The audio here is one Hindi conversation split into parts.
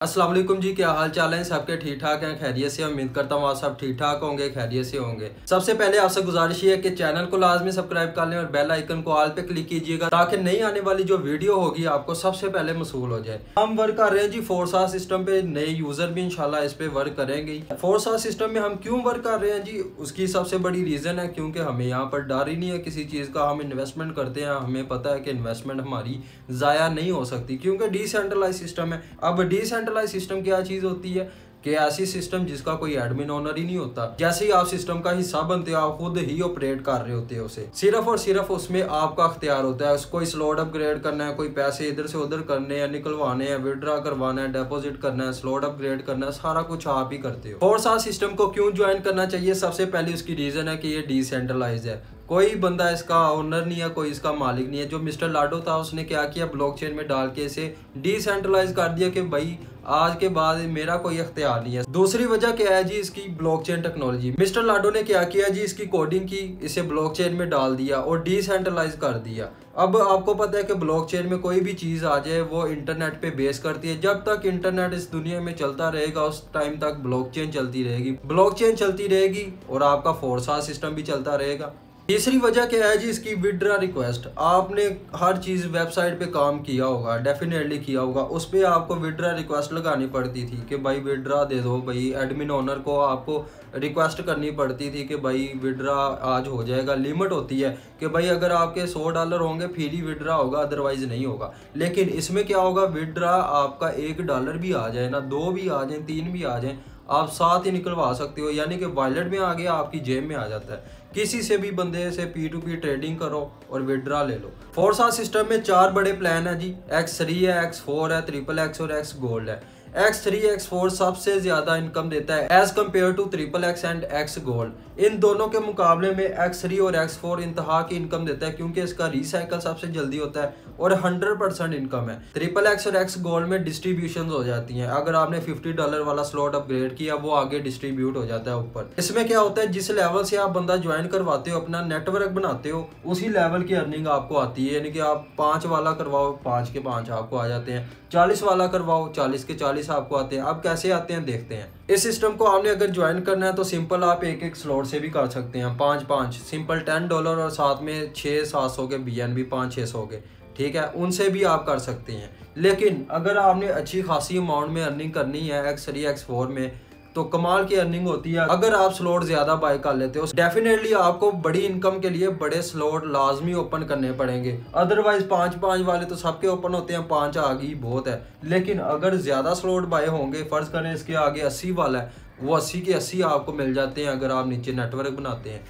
अस्सलाम वालेकुम जी, क्या हाल चाल है सबके? ठीक ठाक हैं, खैरियत से? उम्मीद करता हूँ आप सब ठीक ठाक होंगे, खैरियत से होंगे। सबसे पहले आपसे गुजारिश है कि चैनल को लाजमी सब्सक्राइब कर लें और बेल आइकन को ऑल पे क्लिक कीजिएगा ताकि नई आने वाली जो वीडियो होगी आपको सबसे पहले मसूल हो जाए। हम वर्क कर रहे हैं जी फोर्सा सिस्टम पे, नए यूजर भी इंशाल्लाह इस पे वर्क करेंगे। फोर्सा सिस्टम में हम क्यों वर्क कर रहे हैं जी, उसकी सबसे बड़ी रीजन है क्योंकि हमें यहाँ पर डर ही नहीं है किसी चीज का। हम इन्वेस्टमेंट करते हैं, हमें पता है कि इन्वेस्टमेंट हमारी जाया नहीं हो सकती क्योंकि डिसेंट्रलाइज सिस्टम है। अब डिसेंट्रलाइज सिस्टम क्या चीज होती है कि ऐसी सिस्टम जिसका कोई एडमिन ओनर ही नहीं होता। जैसे ही आप सिस्टम का हिस्सा बनते हो, आप खुद ही ऑपरेट कर रहे होते हो उसे, सिर्फ और सिर्फ उसमें आपका अख्तियार होता है। कोई स्लॉट अपग्रेड करना है, कोई पैसे इधर से उधर करने हैं, निकलवाने हैं, विड्रॉ करवाना है, डिपॉजिट करना है, स्लॉट अपग्रेड करना है, सारा कुछ आप ही करते हो। फोर्सा सिस्टम को क्यों ज्वाइन करना चाहिए? सबसे पहले उसकी रीजन है कि ये डिसेंट्रलाइज है, कोई बंदा इसका ओनर नहीं है, कोई इसका मालिक नहीं है। जो मिस्टर लाडो था उसने क्या किया, ब्लॉकचेन में डाल के इसे डिसेंट्रलाइज कर दिया कि भाई आज के बाद मेरा कोई अख्तियार नहीं है। दूसरी वजह क्या है जी, इसकी ब्लॉकचेन टेक्नोलॉजी। मिस्टर लाडो ने क्या किया जी, इसकी कोडिंग की, इसे ब्लॉकचेन में डाल दिया और डिसेंट्रलाइज कर दिया। अब आपको पता है कि ब्लॉकचेन में कोई भी चीज आ जाए वो इंटरनेट पे बेस करती है। जब तक इंटरनेट इस दुनिया में चलता रहेगा उस टाइम तक ब्लॉकचेन चलती रहेगी, ब्लॉकचेन चलती रहेगी और आपका फोर्सा सिस्टम भी चलता रहेगा। तीसरी वजह क्या है जी, इसकी विड्रा रिक्वेस्ट। आपने हर चीज़ वेबसाइट पे काम किया होगा, डेफिनेटली किया होगा, उस पर आपको विड्रा रिक्वेस्ट लगानी पड़ती थी कि भाई विड्रा दे दो। भाई एडमिन ओनर को आपको रिक्वेस्ट करनी पड़ती थी कि भाई विड्रा आज हो जाएगा। लिमिट होती है कि भाई अगर आपके $100 होंगे फिर ही विड्रा होगा, अदरवाइज नहीं होगा। लेकिन इसमें क्या होगा, विड्रा आपका $1 भी आ जाए ना, 2 भी आ जाए, 3 भी आ जाए, आप साथ ही निकलवा सकते हो। यानी कि वॉलेट में आ गया, आपकी जेब में आ जाता है। किसी से भी बंदे से P2P ट्रेडिंग करो और विड्रा ले लो। फोर्सा सिस्टम में 4 बड़े प्लान है जी, X3 है, X4 है, XXX और X गोल्ड है। X3 X4 सबसे ज्यादा इनकम देता है as compared to XXX and X gold. इन दोनों के मुकाबले में X3 और X4 इंतहा की इनकम देता है क्योंकि इसका रिसाइकल सबसे जल्दी होता है और 100% इनकम है। XXX और X गोल्ड में डिस्ट्रीब्यूशन हो जाती हैं। अगर आपने $50 वाला स्लॉट अपग्रेड किया, वो आगे डिस्ट्रीब्यूट हो जाता है ऊपर। इसमें क्या होता है, जिस लेवल से आप बंदा ज्वाइन करवाते हो, अपना नेटवर्क बनाते हो, उसी लेवल की अर्निंग आपको आती है। यानी कि आप 5 वाला करवाओ, 5 के 5 आपको आ जाते हैं। 40 वाला करवाओ, 40 के 40 आपको आते हैं। अब कैसे आते हैं देखते हैं। इस सिस्टम को आपने अगर ज्वाइन करना है तो सिंपल आप एक स्लॉट से भी कर सकते हैं। 5 सिंपल $10 और साथ में 600-700 के BNB 500-600 के, ठीक है, उनसे भी आप कर सकते हैं। लेकिन अगर आपने अच्छी खासी अमाउंट में अर्निंग करनी है X3 X4 में, तो कमाल की अर्निंग होती है। अगर आप स्लॉट ज्यादा बाय कर लेते हो, डेफिनेटली आपको बड़ी इनकम के लिए बड़े स्लॉट लाजमी ओपन करने पड़ेंगे। अदरवाइज 5 वाले तो सबके ओपन होते हैं, 5 आ गई बहुत है। लेकिन अगर ज्यादा स्लॉट बाय होंगे, फर्ज करें इसके आगे 80 वाला है, वो 80 के 80 आपको मिल जाते हैं अगर आप नीचे नेटवर्क बनाते हैं।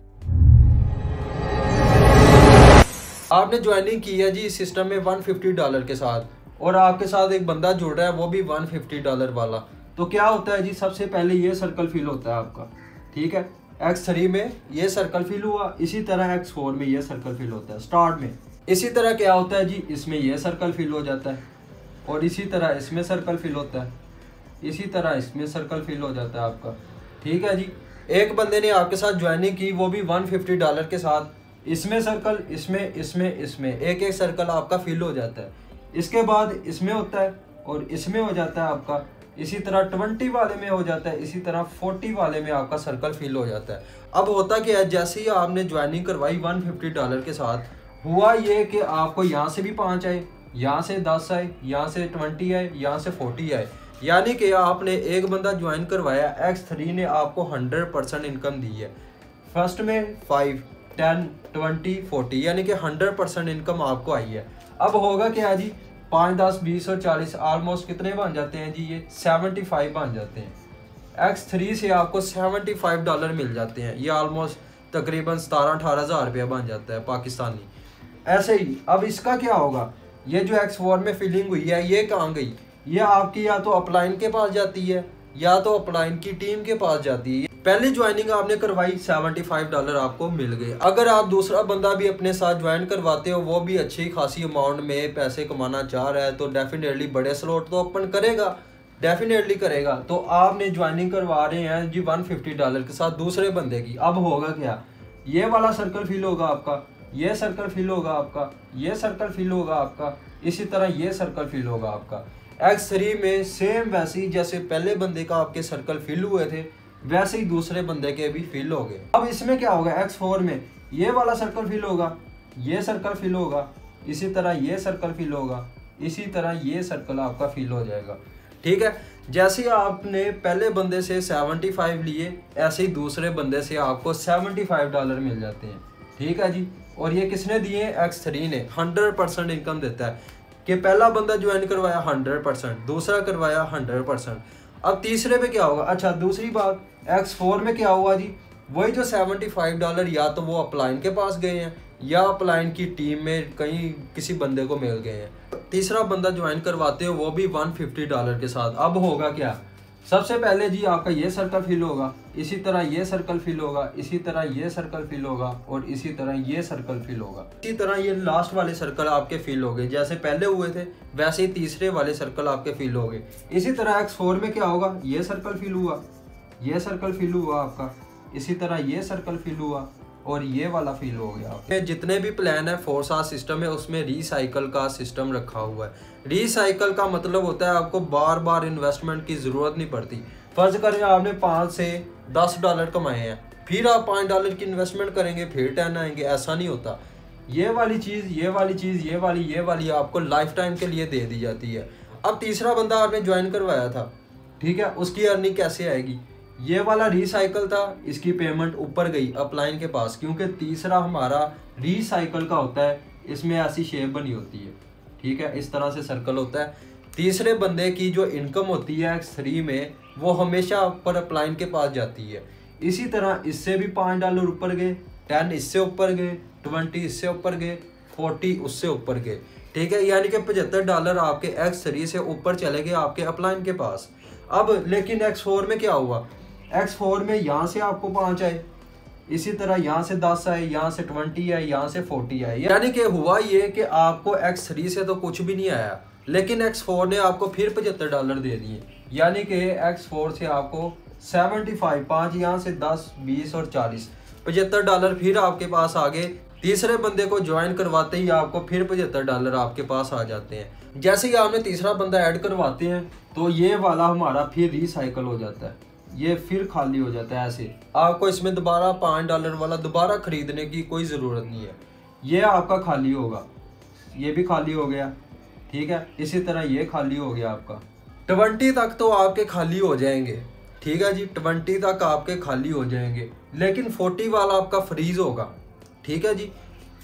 आपने ज्वाइनिंग की है जी इस सिस्टम में $150 के साथ और आपके साथ एक बंदा जुड़ रहा है, वो भी $150 वाला। तो क्या होता है जी, सबसे पहले ये सर्कल फिल होता है आपका, ठीक है। X3 में ये सर्कल फिल हुआ, इसी तरह X4 में ये सर्कल फिल होता है स्टार्ट में। इसी तरह क्या होता है जी, इसमें ये सर्कल फिल हो जाता है और इसी तरह इसमें सर्कल फिल होता है, इसी तरह इसमें सर्कल फिल हो जाता है आपका, ठीक है जी। एक बंदे ने आपके साथ ज्वाइनिंग की, वो भी $150 के साथ, इसमें सर्कल, इसमें एक सर्कल आपका फिल हो जाता है। इसके बाद इसमें होता है और इसमें हो जाता है आपका, इसी तरह 20 वाले में हो जाता है, इसी तरह 40 वाले में आपका सर्कल फिल हो जाता है। अब होता क्या है, जैसे ही आपने ज्वाइनिंग करवाई $150 के साथ, हुआ ये कि आपको यहाँ से भी 5 आए, यहाँ से 10 आए, यहाँ से 20 आए, यहाँ से 40 आए। यानी कि आपने एक बंदा ज्वाइन करवाया, X3 ने आपको 100% इनकम दी है। फर्स्ट में 5, 10, 20, 40, यानी कि 100% इनकम आपको आई है। अब होगा क्या जी, 5, 10, 20 और 40 ऑलमोस्ट कितने बन जाते हैं जी, ये 75 बन जाते हैं। X3 से आपको $75 मिल जाते हैं, ये ऑलमोस्ट तकरीबन 17-18 हज़ार रुपया बन जाता है पाकिस्तानी। ऐसे ही अब इसका क्या होगा, ये जो X4 में फिलिंग हुई है, ये कहाँ गई, ये आपकी या तो अपलाइन के पास जाती है या तो अपलाइन की टीम के पास जाती है। पहली ज्वाइनिंग आपने करवाई, $75 आपको मिल गए। अगर आप दूसरा बंदा भी अपने साथ ज्वाइन करवाते हो, वो भी अच्छी खासी अमाउंट में पैसे कमाना चाह रहा है, तो डेफिनेटली बड़े स्लॉट तो ओपन करेगा, डेफिनेटली करेगा। तो आपने ज्वाइनिंग करवा रहे हैं जी $150 के साथ दूसरे बंदे की। अब होगा क्या, ये वाला सर्कल फिल होगा आपका, ये सर्कल फिल होगा आपका, ये सर्कल फिल होगा आपका, इसी तरह ये सर्कल फिल होगा आपका। X3 में सेम वैसे ही जैसे पहले बंदे का आपके सर्कल फिल हुए थे वैसे ही दूसरे बंदे के भी फिल हो गए। अब इसमें क्या होगा, X4 में ये वाला सर्कल फिल होगा, ये सर्कल फिल होगा, इसी तरह ये सर्कल फिल होगा, इसी तरह ये सर्कल आपका फिल हो जाएगा। ठीक है, जैसे ही आपने पहले बंदे से 75 लिए ऐसे ही दूसरे बंदे से आपको $75 मिल जाते हैं। ठीक है जी, और ये किसने दिए, X3 ने 100% इनकम देता है कि पहला बंदा ज्वाइन करवाया 100%, दूसरा करवाया 100%। अब तीसरे पे क्या होगा, अच्छा दूसरी बात X4 में क्या हुआ जी, वही जो $75 या तो वो अपलाइन के पास गए हैं या अपलाइन की टीम में कहीं किसी बंदे को मिल गए हैं। तीसरा बंदा ज्वाइन करवाते हो वो भी $150 के साथ। अब होगा क्या, सबसे पहले जी आपका ये सर्कल फिल होगा, इसी तरह ये सर्कल फिल होगा, इसी तरह ये सर्कल फिल होगा और इसी तरह ये सर्कल फिल होगा। इसी तरह ये लास्ट वाले सर्कल आपके फिल हो गए, जैसे पहले हुए थे वैसे ही तीसरे वाले सर्कल आपके फिल हो गए। इसी तरह X4 में क्या होगा, ये सर्कल फिल हुआ, ये सर्कल फिल हुआ आपका, इसी तरह ये सर्कल फिल हुआ और ये वाला फिल हो गया। जितने भी प्लान है फोरसा सिस्टम है उसमें रिसाइकल का सिस्टम रखा हुआ है। रिसाइकल का मतलब होता है आपको बार बार इन्वेस्टमेंट की ज़रूरत नहीं पड़ती। फर्ज करें आपने $5 से $10 कमाए हैं, फिर आप $5 की इन्वेस्टमेंट करेंगे फिर 10 आएंगे, ऐसा नहीं होता। ये वाली चीज़, ये वाली चीज़, ये वाली आपको लाइफ टाइम के लिए दे दी जाती है। अब तीसरा बंदा आपने ज्वाइन करवाया था, ठीक है, उसकी अर्निंग कैसे आएगी, ये वाला रिसाइकल था, इसकी पेमेंट ऊपर गई अपलाइन के पास, क्योंकि तीसरा हमारा रिसाइकल का होता है, इसमें ऐसी शेप बनी होती है। ठीक है, इस तरह से सर्कल होता है। तीसरे बंदे की जो इनकम होती है X3 में वो हमेशा ऊपर अपलाइन के पास जाती है। इसी तरह इससे भी $5 ऊपर गए, 10 इससे ऊपर गए, 20 इससे ऊपर गए, 40 उससे ऊपर गए। ठीक है, यानी कि $75 आपके X3 से ऊपर चले गए आपके अपलाइन के पास। अब लेकिन X4 में क्या हुआ, X4 में यहाँ से आपको 5 आए, इसी तरह यहाँ से 10 आए, यहाँ से 20 आए, यहाँ से 40 आए। यानी कि हुआ ये कि आपको X3 से तो कुछ भी नहीं आया, लेकिन X4 ने आपको फिर $75 दे दिए। यानी कि X4 से आपको 75, 5 यहाँ से 10, 20 और 40, $75 फिर आपके पास आ गए। तीसरे बंदे को ज्वाइन करवाते ही आपको फिर $75 आपके पास आ जाते हैं। जैसे ही आपने तीसरा बंदा ऐड करवाते हैं तो ये वाला हमारा फिर रिसाइकल हो जाता है, ये फिर खाली हो जाता है। ऐसे आपको इसमें दोबारा $5 वाला दोबारा खरीदने की कोई ज़रूरत नहीं है, ये आपका खाली होगा, ये भी खाली हो गया। ठीक है, इसी तरह ये खाली हो गया आपका। 20 तक तो आपके खाली हो जाएंगे। ठीक है जी, 20 तक आपके खाली हो जाएंगे, लेकिन 40 वाला आपका फ्रीज होगा। ठीक है जी,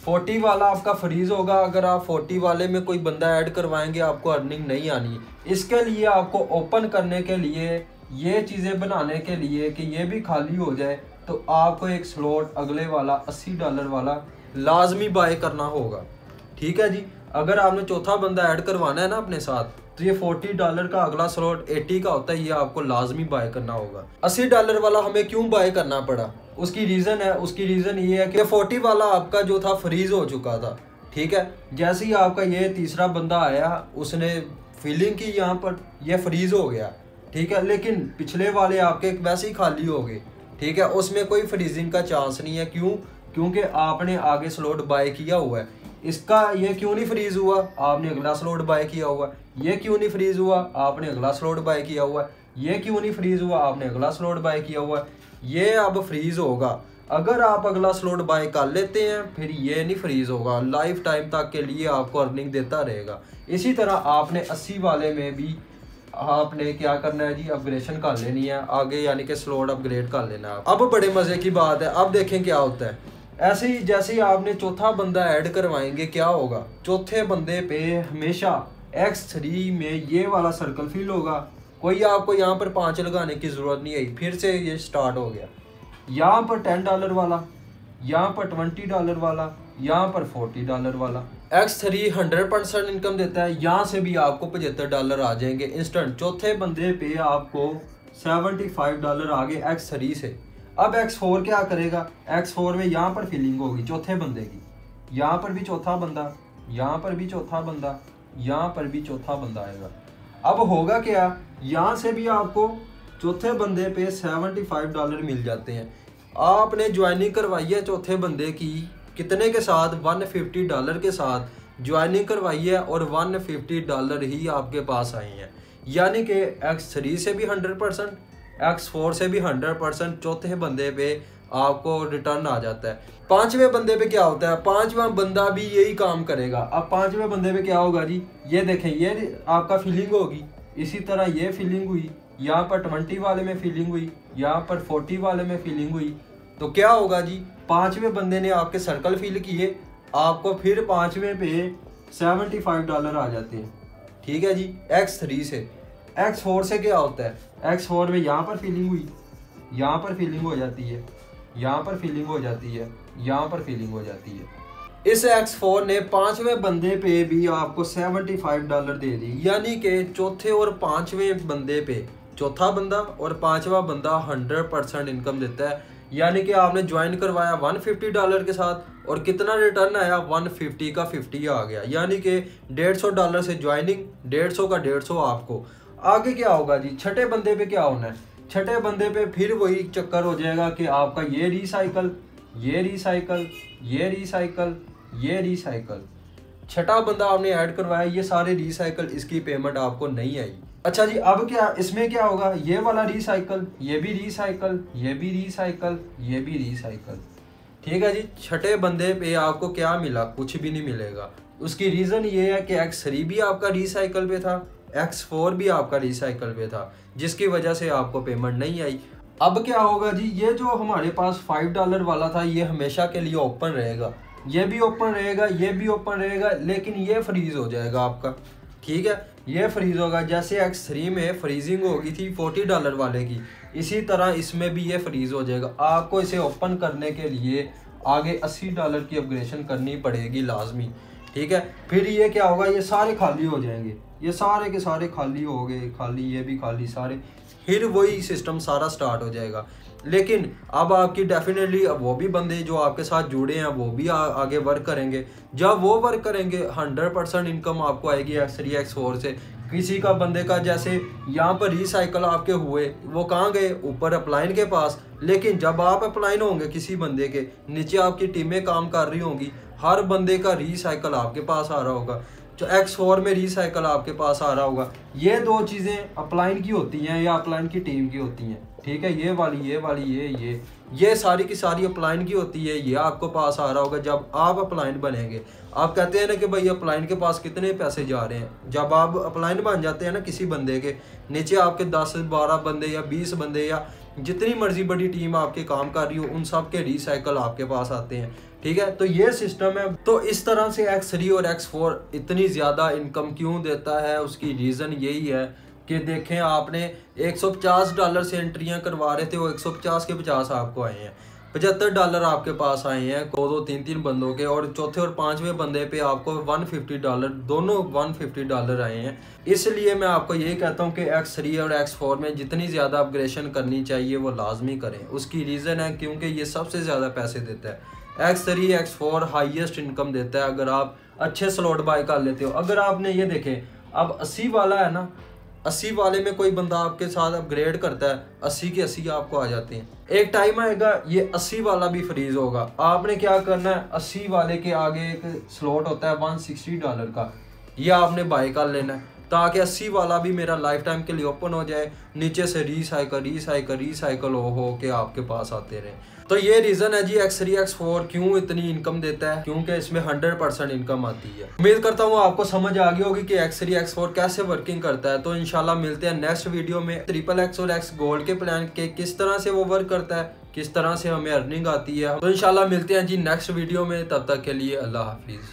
40 वाला आपका फ्रीज होगा। अगर आप 40 वाले में कोई बंदा ऐड करवाएंगे आपको अर्निंग नहीं आनी। इसके लिए आपको ओपन करने के लिए, ये चीज़ें बनाने के लिए कि ये भी खाली हो जाए, तो आपको एक स्लॉट अगले वाला $80 वाला लाजमी बाय करना होगा। ठीक है जी, अगर आपने चौथा बंदा ऐड करवाना है ना अपने साथ, तो ये $40 का अगला स्लॉट 80 का होता है, ये आपको लाजमी बाय करना होगा। $80 वाला हमें क्यों बाय करना पड़ा, उसकी रीज़न है, उसकी रीज़न ये है कि 40 वाला आपका जो था फ्रीज हो चुका था। ठीक है, जैसे ही आपका ये तीसरा बंदा आया उसने फीलिंग की, यहाँ पर ये फ्रीज हो गया। ठीक है, लेकिन पिछले वाले आपके वैसे ही खाली हो गए। ठीक है, उसमें कोई फ्रीजिंग का चांस नहीं है। क्यों, क्योंकि आपने आगे स्लॉट बाय किया हुआ है। इसका ये क्यों नहीं फ्रीज हुआ, आपने अगला स्लॉट बाय किया हुआ है। ये क्यों नहीं फ्रीज हुआ, आपने अगला स्लॉट बाय किया हुआ है। ये क्यों नहीं फ्रीज हुआ, आपने अगला स्लॉट बाय किया हुआ है। ये अब फ्रीज होगा। अगर आप अगला स्लॉट बाय कर लेते हैं फिर ये नहीं फ्रीज होगा, लाइफ टाइम तक के लिए आपको अर्निंग देता रहेगा। इसी तरह आपने 80 वाले में भी आपने क्या करना है जी, अपग्रेडेशन कर लेनी है आगे, यानी कि स्लॉट अपग्रेड कर लेना है। अब बड़े मजे की बात है, अब देखें क्या होता है। ऐसे ही जैसे ही आपने चौथा बंदा ऐड करवाएंगे क्या होगा, चौथे बंदे पे हमेशा X3 में ये वाला सर्कल फिल होगा। कोई आपको यहाँ पर 5 लगाने की जरूरत नहीं आई, फिर से ये स्टार्ट हो गया। यहाँ पर $10 वाला, यहाँ पर $20 वाला, यहाँ पर $40 वाला। X3 100% इनकम देता है, यहाँ से भी आपको $75 आ जाएंगे इंस्टेंट। चौथे बंदे पे आपको $75 आ गए X3 से। अब X4 क्या करेगा, X4 में यहाँ पर फिलिंग होगी चौथे बंदे की, यहाँ पर भी चौथा बंदा, यहाँ पर भी चौथा बंदा, यहाँ पर भी चौथा बंदा आएगा। अब होगा क्या, यहाँ से भी आपको चौथे बंदे पे $75 मिल जाते हैं। आपने ज्वाइनिंग करवाई है चौथे बंदे की कितने के साथ, $150 के साथ। ज्वाइनिंग करवाई है और $150 ही आपके पास आए हैं। यानी कि X3 से भी 100%, X4 से भी 100%, चौथे बंदे पे आपको रिटर्न आ जाता है। पांचवें बंदे पे क्या होता है, पांचवा बंदा भी यही काम करेगा। अब पांचवें बंदे पे क्या होगा जी, ये देखें, ये आपका फिलिंग होगी, इसी तरह ये फिलिंग हुई, यहाँ पर 20 वाले में फिलिंग हुई, यहाँ पर 40 वाले में फिलिंग हुई। तो क्या होगा जी, पांचवें बंदे ने आपके सर्कल फिल किए, आपको फिर पांचवें पे $75 आ जाते हैं। ठीक है जी। X3 से। X4 से क्या होता है, X4 में यहाँ पर फिलिंग हुई, यहाँ पर फिलिंग हो जाती है, यहाँ पर फिलिंग हो जाती है, यहाँ पर फिलिंग हो जाती है। इस X4 ने पांचवें बंदे पे भी आपको $75 दे दी। यानी कि चौथे और पांचवें बंदे पे, चौथा बंदा और पांचवा बंदा 100% इनकम देता है। यानी कि आपने ज्वाइन करवाया $150 के साथ और कितना रिटर्न आया, 150 का 50 आ गया। यानी कि $150 से ज्वाइनिंग, 150 का 150 आपको। आगे क्या होगा जी, छठे बंदे पे क्या होना है, छठे बंदे पे फिर वही चक्कर हो जाएगा कि आपका ये रिसाइकल, ये रिसाइकल, ये रिसाइकल, ये रिसाइकल। छठा बंदा आपने ऐड करवाया, ये सारे रिसाइकल, इसकी पेमेंट आपको नहीं आई। अच्छा जी, अब क्या इसमें क्या होगा, ये वाला रिसाइकल, ये भी रिसाइकल, ये भी रिसाइकल, ये भी रिसाइकल। ठीक है जी। छठे बंदे पे आपको क्या मिला, कुछ भी नहीं मिलेगा। उसकी रीज़न ये है कि X3 भी आपका रिसाइकल पे था, X4 भी आपका रिसाइकल पे था, जिसकी वजह से आपको पेमेंट नहीं आई। अब क्या होगा जी, ये जो हमारे पास $5 वाला था, ये हमेशा के लिए ओपन रहेगा, ये भी ओपन रहेगा, ये भी ओपन रहेगा, लेकिन ये फ्रीज हो जाएगा आपका। ठीक है, ये फ्रीज होगा। जैसे X3 में फ्रीजिंग होगी थी $40 वाले की, इसी तरह इसमें भी ये फ्रीज हो जाएगा। आपको इसे ओपन करने के लिए आगे $80 की अपग्रेडेशन करनी पड़ेगी लाजमी। ठीक है, फिर ये क्या होगा, ये सारे खाली हो जाएंगे, ये सारे के सारे खाली हो गए, खाली, ये भी खाली, सारे, फिर वही सिस्टम सारा स्टार्ट हो जाएगा। लेकिन अब आपकी डेफिनेटली वो भी बंदे जो आपके साथ जुड़े हैं वो भी आगे वर्क करेंगे। जब वो वर्क करेंगे 100% इनकम आपको आएगी X3 X4 से। किसी का बंदे का जैसे यहाँ पर रिसाइकल आपके हुए, वो कहाँ गए, ऊपर अपलाइन के पास। लेकिन जब आप अपलाइन होंगे किसी बंदे के नीचे, आपकी टीमें काम कर रही होंगी, हर बंदे का रिसाइकल आपके पास आ रहा होगा, जो X4 में रिसाइकल आपके पास आ रहा होगा। ये दो चीज़ें अपलाइन की होती हैं या अपलाइन की टीम की होती हैं। ठीक है, ये वाली, ये वाली, ये सारी की सारी अपलाइन की होती है। ये आपको पास आ रहा होगा जब आप अपलाइन बनेंगे। आप कहते हैं ना कि भाई अपलाइन के पास कितने पैसे जा रहे हैं, जब आप अपलाइन बन जाते हैं ना किसी बंदे के नीचे, आपके 10-12 बंदे या 20 बंदे या जितनी मर्जी बड़ी टीम आपके काम कर रही हो, उन सब के रिसाइकल आपके पास आते हैं। ठीक है, तो ये सिस्टम है। तो इस तरह से X3 और X4 इतनी ज़्यादा इनकम क्यों देता है, उसकी रीज़न यही है कि देखें, आपने $150 से एंट्रियां करवा रहे थे, वो 150 के 50 आपको आए हैं, $75 आपके पास आए हैं 2-3 बंदों के, और चौथे और पांचवें बंदे पे आपको $150, दोनों $150 आए हैं। इसलिए मैं आपको यही कहता हूँ कि X3 और X4 में जितनी ज़्यादा अपग्रेडेशन करनी चाहिए वो लाजमी करें। उसकी रीज़न है क्योंकि ये सबसे ज़्यादा पैसे देता है। X3 X4 हाईएस्ट इनकम देता है अगर आप अच्छे स्लॉट बाय कर लेते हो। अगर आपने ये देखें, अब 80 वाला है ना, 80 वाले में कोई बंदा आपके साथ अपग्रेड करता है, 80 के 80 आपको आ जाते हैं। एक टाइम आएगा ये 80 वाला भी फ्रीज होगा। आपने क्या करना है, 80 वाले के आगे एक स्लॉट होता है $160 का, ये आपने बाय कर लेना है ताकि 80 वाला भी मेरा लाइफ टाइम के लिए ओपन हो जाए, नीचे से रिसाइकल हो के आपके पास आते रहे। तो ये रीज़न है जी X3 X4 क्यों इतनी इनकम देता है, क्योंकि इसमें 100% इनकम आती है। उम्मीद करता हूँ आपको समझ आ गई होगी कि X3 X4 कैसे वर्किंग करता है। तो इंशाल्लाह मिलते हैं नेक्स्ट वीडियो में। XXX और X गोल्ड के प्लान के किस तरह से वो वर्क करता है, किस तरह से हमें अर्निंग आती है। तो इंशाल्लाह मिलते हैं जी नेक्स्ट वीडियो में, तब तक के लिए अल्लाह हाफिज़।